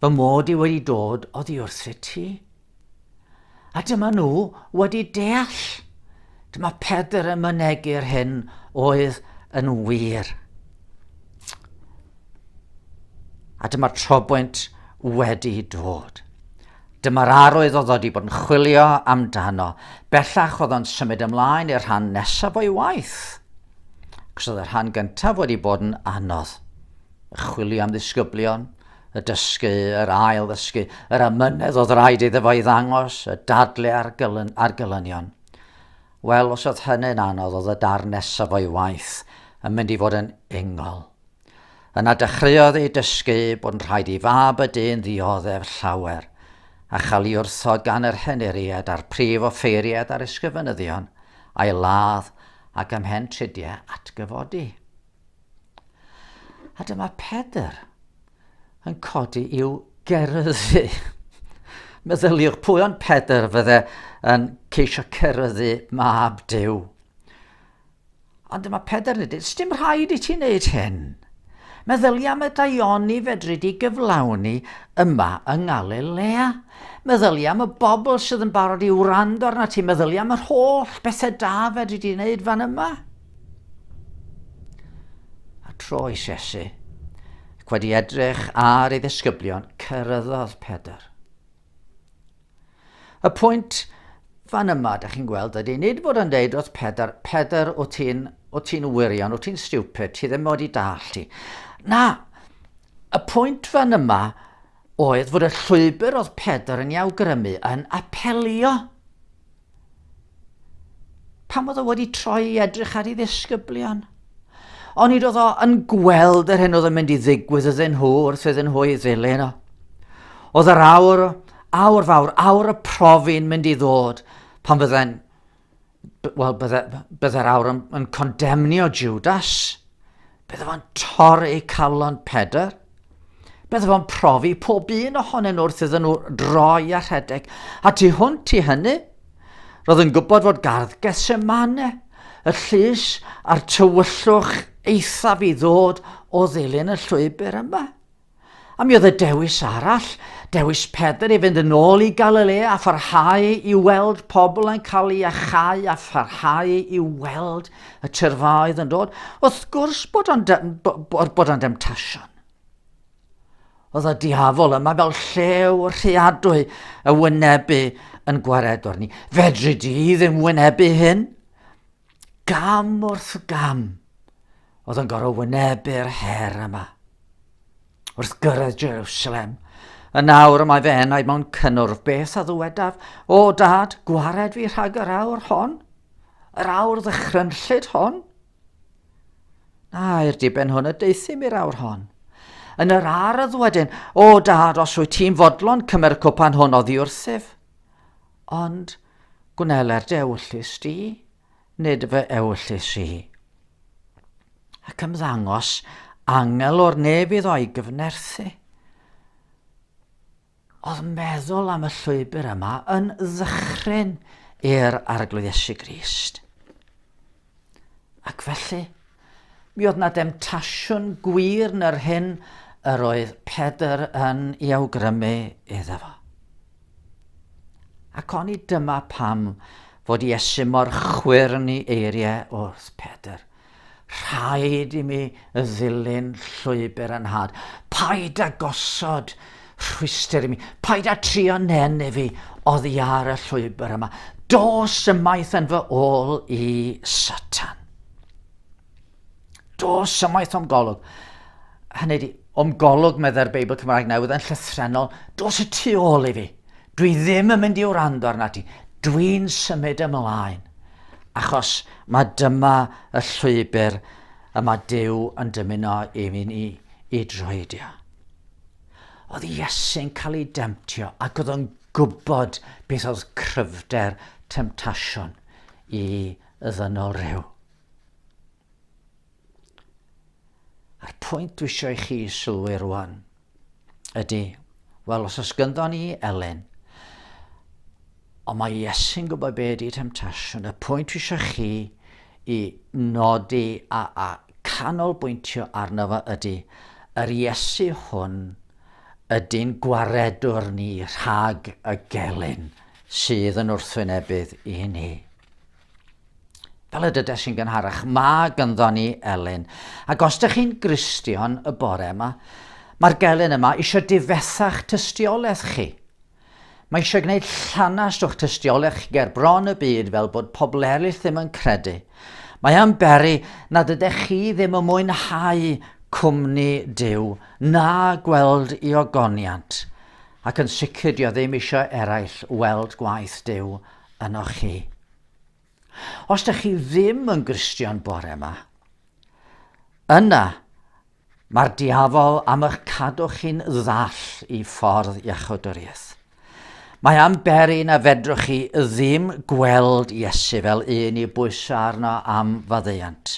fy mod i wedi dod oddi wrth i ti. A dyma nhw wedi deall. Dyma Pedr yn mynegu'r hyn oedd yn wir. A dyma'r trobwynt wedi dod. Dyma'r arwydd oedd wedi bod yn chwilio amdano. Bellach oedd o'n symud ymlaen i'r rhan nesaf o'i waith. Cos oedd yr rhan gyntaf wedi bod yn anodd. Y chwilio am ddisgyblion, y dysgu, yr ail ddysgu, yr amynedd oedd rhaid iddo fo i ddangos, y dadle ar gylynion. Wel, os oedd hynny'n anodd, oedd y dar nesaf o'i waith yn mynd i fod yn ungol. Yna dechreuodd ei dysgu bod yn rhaid i fab y dyn ddioddef llawer a chael ei wrthod gan yr heneriad a'r prif offeiriad a'r ysgrifenyddion a'i ladd ac ymhen tridiau atgyfodi. A dyma Pedr yn codi i'w geryddu. Meddyliwch pwy ond Pedr fydde yn ceisio ceryddu mab Duw. Ond dyma Pedr yn dweud, sdim rhaid i ti wneud hyn. Meddylia am y daioni fedri di gyflawni yma yng Galilea. Meddylia am y bobl sydd yn barod i wrando arna ti. Meddylia am yr holl bethau da fedri di wneud fan yma. A troes Iesu, ac wedi edrych ar ei ddisgyblion, cyrryddodd Pedr. Y pwynt fan yma, da chi'n gweld, ydy nid bod yn deud wrth Pedr, o ti'n wirion, o ti'n stupid, ti ddim wedi dall ti. Na, y pwynt fan yma oedd fod y llwybr oedd Pedr yn awgrymu yn apelio. Pam oedd o wedi troi i edrych ar ei ddisgyblion? Ond nid oedd o yn gweld yr hyn oedd yn mynd i ddigwydd iddyn nhw wrth iddyn nhw i ddilyn o. Oedd yr awr fawr, awr y profi'n mynd i ddod pan bydde'r awr yn condemnio Judas. Bydde fo'n torri calon Pedr. Bydde fo'n profi pob un ohonyn nhw wrth iddyn nhw droi a rhedeg. A tu hwnt i hynny, roedd yn gwybod fod gardd Gethsemane, y llys a'r tywyllwch eithaf i ddod o ddilyn y llwybr yma. A mi oedd y dewis arall, dewis Pedr i fynd yn ôl i Galilea a pharhau i weld pobl yn cael ei achau a pharhau i weld y tyrfaoedd yn dod. Wrth gwrs bod o'n demtasiwn. Oedd y diafol yma fel llew rheadwy y wynebu yn gwaredwr ni. Fedri di ddim wynebu hyn? Gam wrth gam oedd yn gorfod wynebu'r her yma. Wrth gyrraedd Jerusalem, y nawr y mae fe enau mewn cynnwrf beth a ddwedaf, o dad, gwared fi rhag yr awr hon, yr awr ddychrynllyd hon. Na, i'r diben hwn y deithim i'r awr hon. Yn yr ardd wedyn, o dad, os wyt ti'n fodlon cymer cwpan hwn oddi wrthyf. Ond gwneler dy ewyllus di, nid fy ewyllus i. Ac ymddangos angel o'r nefydd o'i gyfnerthu. Oedd meddwl am y llwybr yma yn ddychryn i'r arglwydd Iesu Grist. Ac felly, mi oedd na demtasiwn gwir nyr hyn yr oedd Pedr yn ei awgrymu iddo fo. Ac oni dyma pam fod Iesu mor chwyrn i eiriau wrth Pedr. Rhaid i mi ddilyn llwybr yn had. Paid a gosod rhwystyr i mi. Paid a trio nenu fi oddi ar y llwybr yma. Dos ymaith yn fy ôl i Satan. Dos ymaith o'm golwg. Hynny di, o'm golwg medda'r Beibl Cymraeg Newydd yn llythrenol. Dos y tu ôl i fi. Dwi ddim yn mynd i wrando arna ti. Dwi'n symud ymlaen. Achos mae dyma y llwybr y mae Duw yn dymuno i mi i droedio. Oedd Iesu'n cael ei demtio ac oedd yn gwybod beth oedd cryfder temtasiwn i ddynol ryw. A'r pwynt dwi eisiau i chi sylwi rwan ydy, wel, os oes gynddo ni Elin, ond mae Iesu'n gwybod be ydy temtasiwn. Y pwynt dwi eisiau chi i nodi a canolbwyntio arno fo ydy, yr Iesu hwn ydy'n gwaredwr ni rhag y gelyn sydd yn wrthwynebydd i ni. Fel y dydes i'n gynharach, mae ganddo ni Elin. Ac os ydych chi'n Gristion y bore yma, mae'r gelyn yma eisiau difethach tystiolaeth chi. Mae eisiau gwneud llanast o'ch tystiolaeth chi ger bron y byd fel bod pobl eraill ddim yn credu. Mae am beri nad ydych chi ddim yn mwynhau cwmni Duw na gweld ei ogoniant. Ac yn sicr dio ddim eisiau eraill weld gwaith Duw yno chi. Os ydych chi ddim yn Gristion bore yma, yna mae'r diafol am eich cadw chi'n ddall i ffordd iachawdwriaeth. Mae am beri na fedrwch chi ddim gweld Iesu fel un i bwyso arno am faddeuant.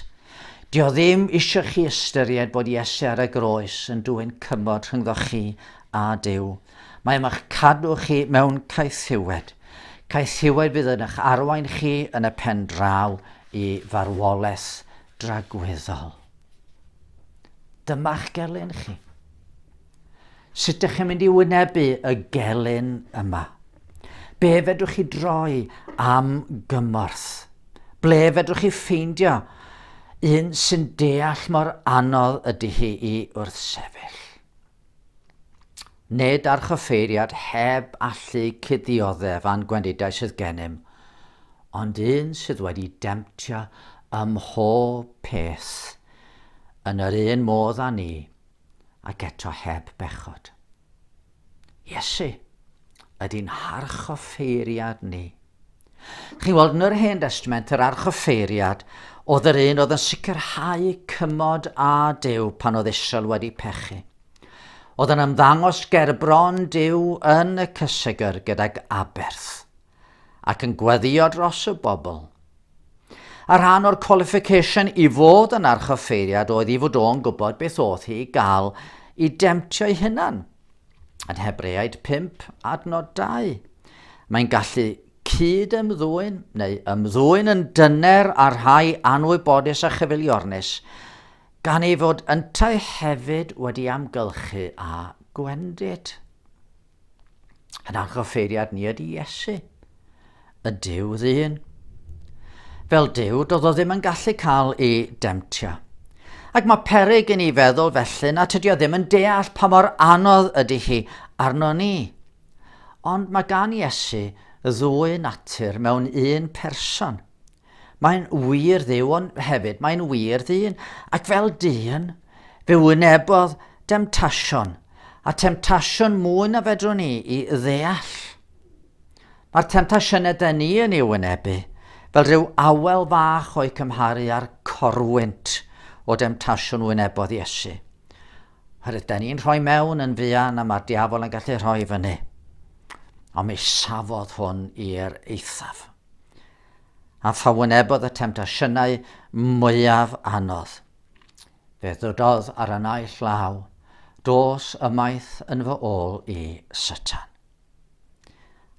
Dio ddim eisiau chi ystyried bod Iesu ar y groes yn dwyn cymod rhyngddo chi a Duw. Mae am eich cadw chi mewn caethiwed. Caethiwed fydd yn eich arwain chi yn y pen draw i farwolaeth dragweddol. Dyma'ch gelyn chi. Sut ydych chi'n mynd i wynebu y gelyn yma? Be fedrwch chi droi am gymorth? Ble fedrwch chi ffeindio un sy'n deall mor anodd ydy hi i wrthsefyll? Nid ar chyffeiriad heb allu cuddioddef a'n gwendidau sydd gennym, ond un sydd wedi demtio ym mhob peth yn yr un modd â ni, ac eto heb bechod. Iesu ydy'n harchoffeiriad ni. Chi'n weld yn yr Hen Testament yr archoffeiriad oedd yr un oedd yn sicrhau cymod a Duw pan oedd Israel wedi pechu. Oedd yn ymddangos gerbron Duw yn y cysegr gydag aberth ac yn gweddio dros y bobl. A rhan o'r qualification i fod yn archoffeiriad oedd i fod o'n gwybod beth oedd hi gael i demtio ei hunan. Yn Hebreaid 5 adnod 2. Mae'n gallu cyd ymddwyn neu ymddwyn yn dyner ar rhai anwybodus a chyfiliornus gan ei fod yntau hefyd wedi amgylchu a gwendid. Yn archoffeiriad ni ydy Iesu, y Duw ddyn. Fel Duw, doedd o ddim yn gallu cael ei demtio. Ac mae peryg i ni feddwl felly na tydi o ddim yn deall pa mor anodd ydy hi arno ni. Ond mae gan Iesu y ddwy natur mewn un person. Mae'n wir Dduw, ond hefyd mae'n wir ddyn, ac fel dyn, fe wynebodd demtasiwn, a temtasiwn mwy na fedrwn ni i ddeall. Mae'r temtasiynau dyn ni yn ei wynebu, fel rhyw awel fach o'i cymharu â'r corwynt o demtasiwn wynebodd Iesu. Oherwydd dyn ni'n rhoi mewn yn fuan a mae'r diafol yn gallu rhoi fyny. Ond mi safodd hwn i'r eithaf. A pha wynebodd y temtasiynau mwyaf anodd. Fe ddododd ar y naill law, dos ymaith yn fy ôl i Satan.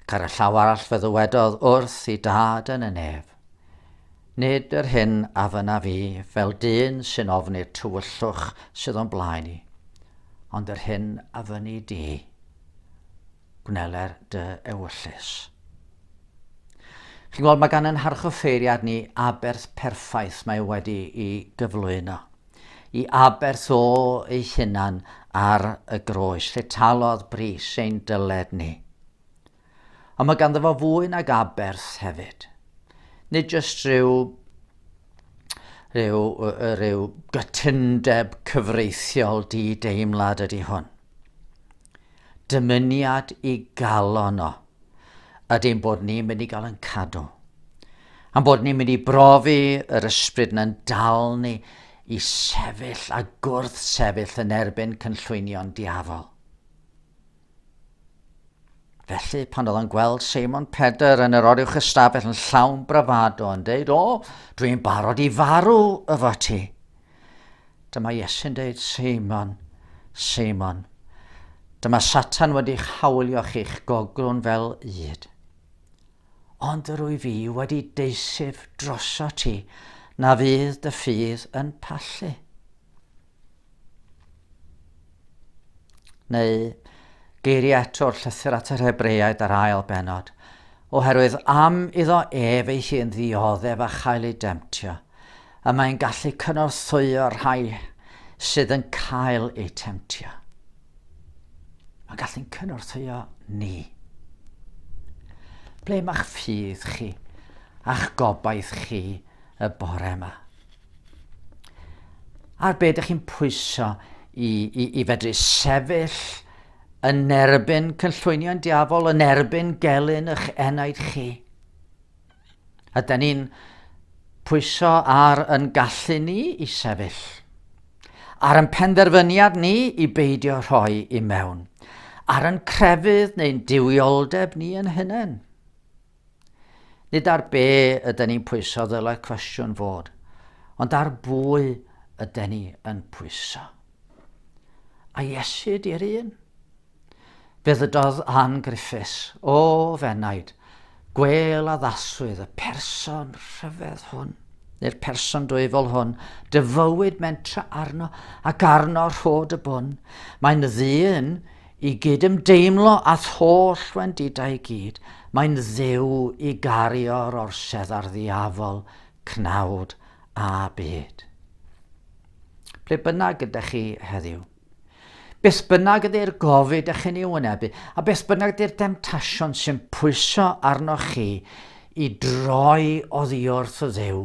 Ac ar y llaw arall fe ddywedodd wrth i dad yn y nef, nid yr hyn a fyna fi fel dyn sy'n ofni'r tywyllwch sydd o'n blaen i, ond yr hyn a fyny di, gwneler dy ewyllus. Chi'n gweld, mae gan yn harchoffeiriad ni aberth perffaith mae wedi i gyflwyno. I aberth o ei hunan ar y groes, lle talodd bris ein dyled ni. Ond mae ganddo fo fwy nag aberth hefyd. Nid jyst rhyw gytundeb cyfreithiol di-deimlad ydy hwn. Dymuniad i galon o. Ydy'n bod ni'n mynd i gael yn cadw. Am bod ni'n mynd i brofi yr ysbryd na'n dal ni i sefyll a gwrth sefyll yn erbyn cynllwynion diafol. Felly, pan oedd yn gweld Seimon Pedr yn yr oriwch ystafell yn llawn bravado yn deud, o, dwi'n barod i farw efo ti. Dyma Iesu'n deud, Seimon, Seimon, dyma Satan wedi hawlio chi'ch gogrwn fel yd. Ond yr wyf fi wedi deisif droso ti na fydd dy ffydd yn pallu. Neu geiriau eto'r llythyr at yr Hebreaid ar ail benod, oherwydd am iddo ef ei hun ddioddef a chael ei demtio, a mae'n gallu cynorthwyo rhai sydd yn cael ei temtio. Mae'n gallu'n cynorthwyo ni. Ble ma'ch ffydd chi a'ch gobaith chi y bore yma? Ar be ydych chi'n pwyso i fedru sefyll yn erbyn cynllwynion diafol, yn erbyn gelyn eich enaid chi? Ydyn ni'n pwyso ar yn gallu ni i sefyll? Ar yn penderfyniad ni i beidio rhoi i mewn? Ar yn crefydd neu'n dywioldeb ni yn hynny? Nid ar be ydyn ni'n pwyso ddylai'r cwestiwn fod, ond ar bwy ydyn ni yn pwyso. A Iesu di'r un. Fe ddydodd Ann Griffiths, o fenaid, gwel a ddaswydd y person rhyfedd hwn, neu'r person dwyfol hwn, dy fywyd mentra arno ac arno rhod y bwn. Mae'n ddyn i gydymdeimlo a tholl wendidau gyd. Mae'n dduw i gario'r orsedd ar ddiafol, cnawd a byd. Ble bynnag ydych chi heddiw? Beth bynnag ydy'r gofid ych chi'n ei wynebu, a beth bynnag ydy'r demtasiwn sy'n pwyso arno chi i droi oddi wrth y Dduw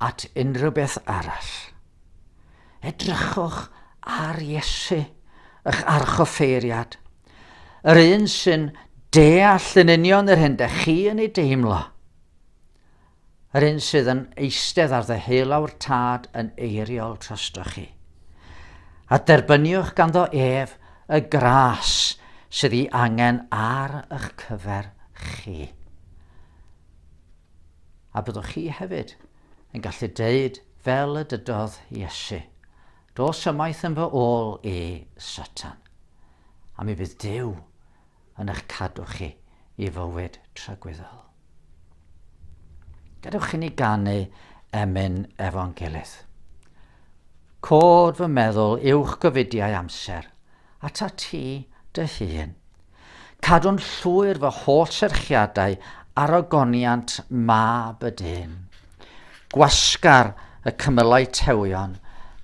at unrhyw beth arall. Edrychwch ar Iesu, eich archoffeiriad, yr un sy'n deall yn union yr hyn ydych chi yn ei deimlo. Yr un sydd yn eistedd ar ddeheuolawr tad yn eiriol trostoch chi. A derbyniwch ganddo ef y gras sydd ei angen ar eich cyfer chi. A byddwch chi hefyd yn gallu deud fel y dydodd Iesu, dos ymaith yn fy ôl i Satan, a mi fydd Duw yn eich cadw chi i fywyd tragwyddol. Gadewch chi ni ganu emyn efo'n gilydd. Cod fy meddwl uwch gofidiau amser, a ta ti dy hun. Cadw'n llwyr fy holl serchiadau ar ogoniant mab y dyn. Gwasgar y cymylau tewion,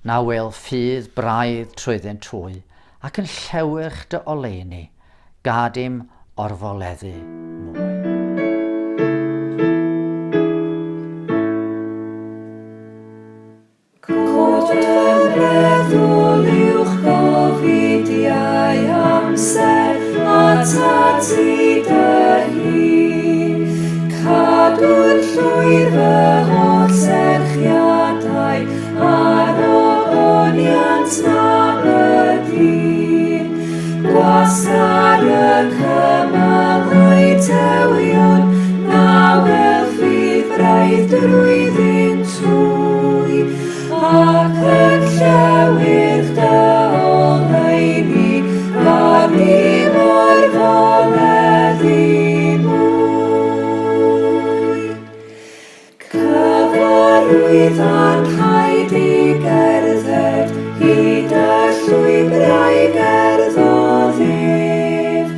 na wel ffydd braidd trwyddyn trwy, ac yn llewyrch dy oleuni, gadim orfoleddu mwy. Meddwl uwch gofidiau amser a tati dy hun. Cadw'n llwyr fy holl serchiadau ar ogoniant mab y dyn. Gwasgar y cymylau tewion, na wel ffydd braidd drwyddyn trwy, ac yn llewyrch dy oleuni, gadim orfoleddu mwy. Cyfarwydd a'n rhaid i gerdded, hyd y llwybrau gerddodd ef.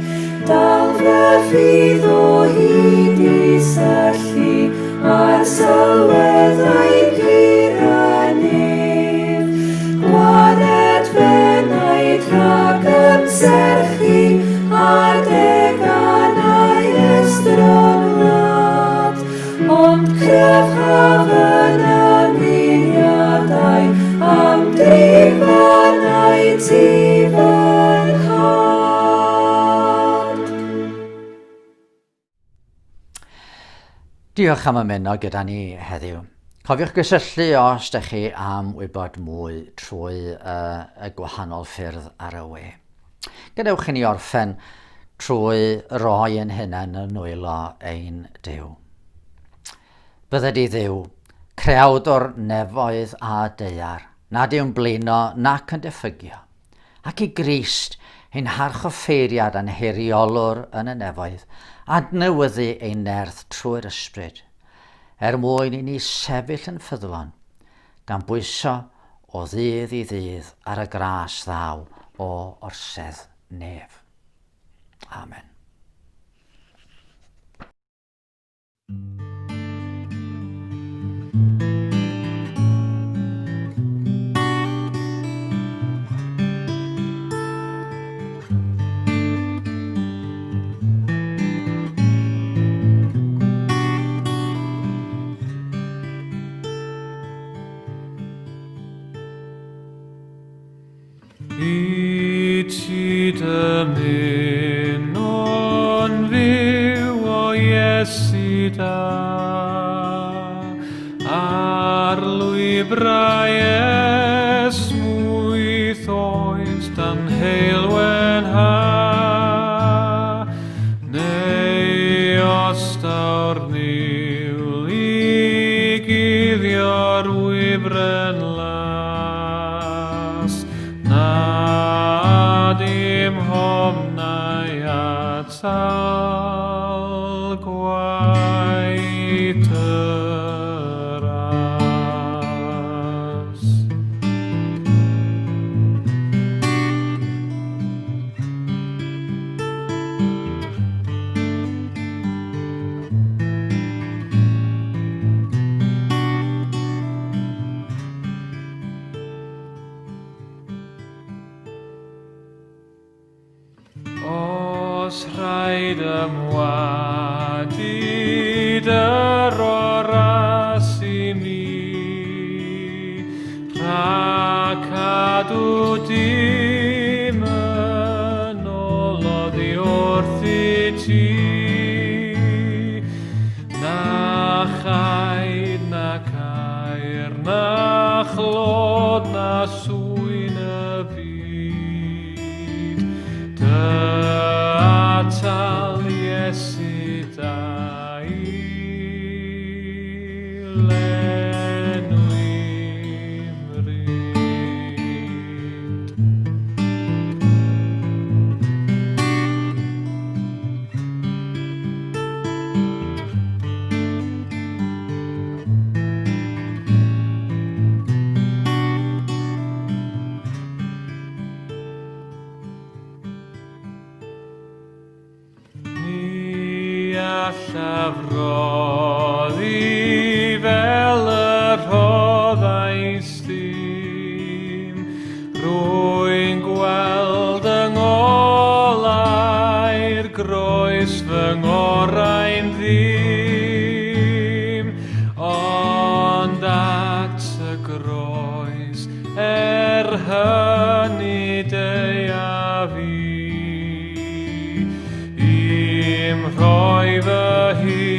Dal fy ffydd o hyd i syllu, a'r sylweddau pur a nef. Gwared fe naid rhag ymserchu, adeg anau estron wlad, ond cryfhaf yn ymuniadau, am drifannau ti fy nhad. Diolch am ymuno gyda ni heddiw. Cofiwch gysylltu os ydych chi am wybod mwy trwy y gwahanol ffyrdd ar y we. Gadewch i ni orffen trwy roi yn hunain yn nwylo ein Duw. Bydde di Dduw, creawdwr nefoedd a deiar, nad yw'n blino nac yn diffygio, ac i Grist ein harchoffeiriad a'n heriolwr yn y nefoedd, adnewyddu ein nerth trwy'r ysbryd, mwyn i ni sefyll yn ffyddlon, gan bwyso o ddydd i ddydd ar y gras ddaw o orsedd nef. Amen. I ti dymuno'n fyw o Iesu da, ar lwybrau esmwyth oes dan heilwen ha, neu os daw'r niwl i guddio'r wybren las, na dim homnau atal gwaith yr as. Os rhaid ymwadu dyr o'r ras i mi, rhag cadw dim yn oloddi wrth i ti, na chaid na cair na chlod na swyn y byd, atal Iesu da i lenwi'n ryd. llafroddi fel yr rhoddais dim. Rwy'n gweld yng ngolau'r groes fy ngorau'n ddim, ond at y groes hynny deia fi. Im rhoi fy hun